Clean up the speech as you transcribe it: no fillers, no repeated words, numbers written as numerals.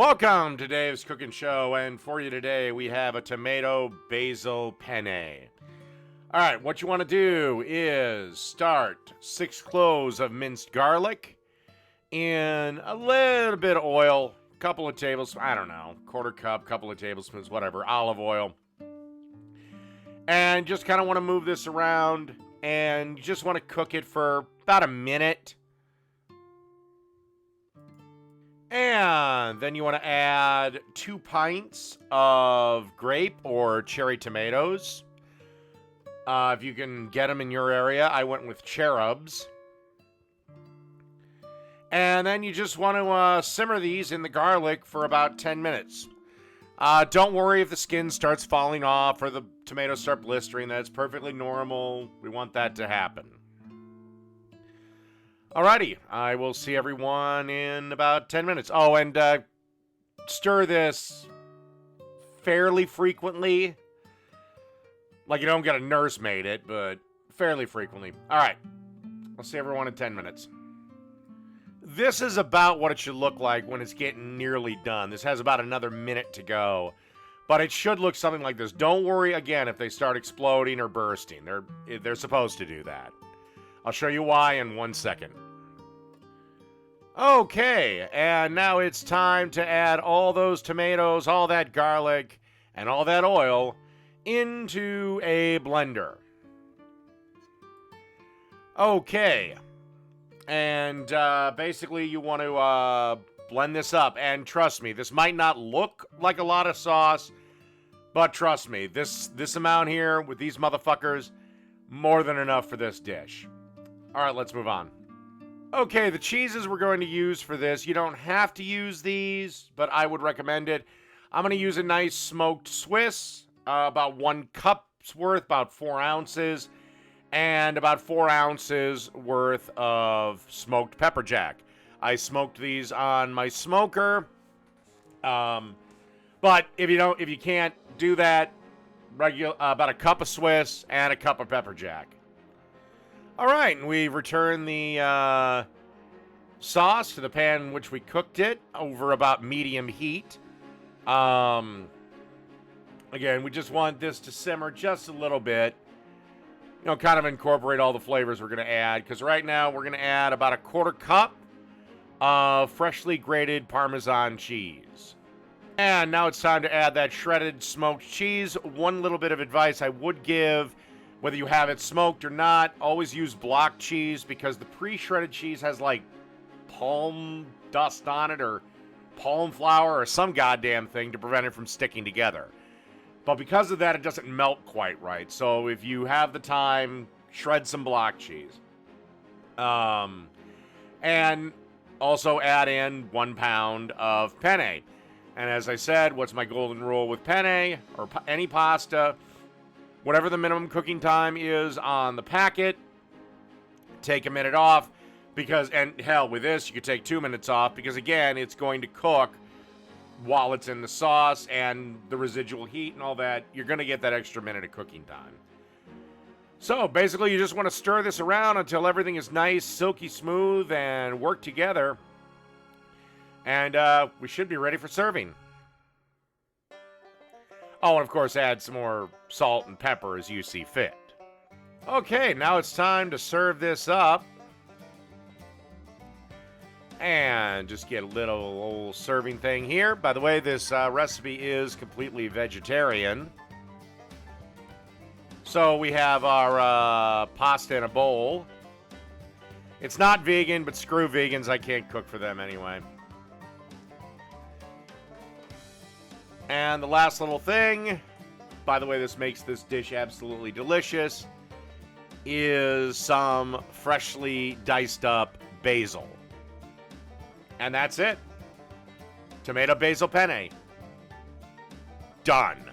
Welcome to Dave's Cooking Show, and for you today we have a tomato basil penne. Alright, what you want to do is start 6 cloves of minced garlic in a little bit of oil, couple of tablespoons, I don't know, quarter cup, couple of tablespoons, whatever, olive oil. And just kind of want to move this around, and you just want to cook it for about a minute. And then you want to add 2 pints of grape or cherry tomatoes. If you can get them in your area, I went with cherubs. And then you just want to simmer these in the garlic for about 10 minutes. Don't worry if the skin starts falling off or the tomatoes start blistering. That's perfectly normal. We want that to happen. Alrighty, I will see everyone in about 10 minutes. Oh, and stir this fairly frequently. Like you don't get a nursemaid it, but fairly frequently. Alright, I'll see everyone in 10 minutes. This is about what it should look like when it's getting nearly done. This has about another minute to go. But it should look something like this. Don't worry, again, if they start exploding or bursting. They're supposed to do that. I'll show you why in 1 second. Okay, and now it's time to add all those tomatoes, all that garlic, and all that oil into a blender. Okay, and basically you want to blend this up, and trust me, this might not look like a lot of sauce, but trust me, this amount here with these motherfuckers, more than enough for this dish. Alright, let's move on. Okay, the cheeses we're going to use for this, you don't have to use these, but I would recommend it. I'm going to use a nice smoked Swiss, about 1 cup's worth, about 4 ounces, and about 4 ounces worth of smoked pepper jack. I smoked these on my smoker, but if you can't do that, about a cup of Swiss and a cup of pepper jack. All right, and we've returned the sauce to the pan in which we cooked it over about medium heat. Again, we just want this to simmer just a little bit. You know, kind of incorporate all the flavors we're going to add. Because right now we're going to add about a quarter cup of freshly grated Parmesan cheese. And now it's time to add that shredded smoked cheese. One little bit of advice I would give, whether you have it smoked or not, always use block cheese because the pre-shredded cheese has like palm dust on it or palm flour or some goddamn thing to prevent it from sticking together. But because of that, it doesn't melt quite right. So if you have the time, shred some block cheese. And also add in 1 pound of penne. And as I said, what's my golden rule with penne or any pasta? Whatever the minimum cooking time is on the packet, take a minute off because, and hell, with this, you could take 2 minutes off because, again, it's going to cook while it's in the sauce and the residual heat and all that. You're going to get that extra minute of cooking time. So, basically, you just want to stir this around until everything is nice, silky smooth, and work together. And we should be ready for serving. Oh, and of course, add some more salt and pepper as you see fit. Okay, now it's time to serve this up. And just get a little old serving thing here. By the way, this recipe is completely vegetarian. So we have our pasta in a bowl. It's not vegan, but screw vegans. I can't cook for them anyway. And the last little thing, by the way, this makes this dish absolutely delicious, is some freshly diced up basil. And that's it. Tomato basil penne. Done.